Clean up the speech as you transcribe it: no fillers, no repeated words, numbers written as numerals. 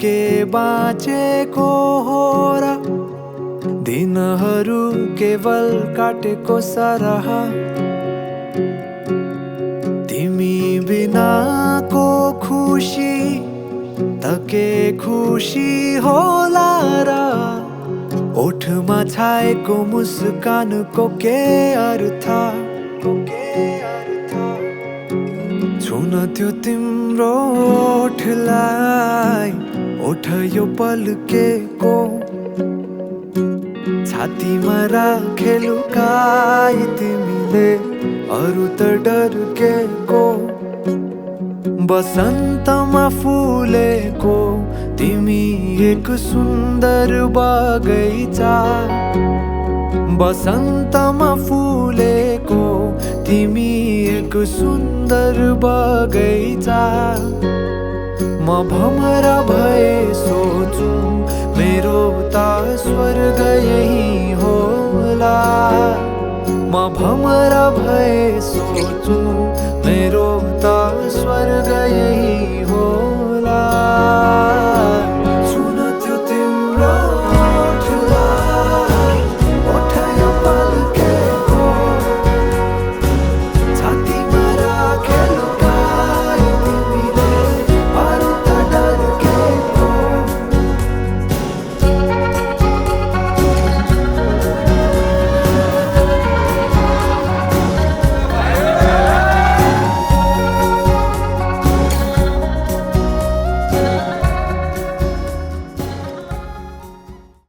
के बाँचेको हो र दिनहरू केवल काटेको सरह। तिमी बिनाको खुसी के खुसी होला र ओठमा छाएको मुस्कानको के अर्थ। छुन त्यो तिम्रो ओठलाई, ओठ यो पल्केको छातीमा राखे लुकाई तिमीले अरू त डर्केको। बसन्तमा फुलेको तिमी एक सुन्दर बगैँचा। बसन्तमा फुलेको तिमी एक सुन्दर बगैँचा। म भमरा भए सोचु मेरो त स्वर्ग यही होला। म भमरा भए सोचु मेरो त स्वर्ग यही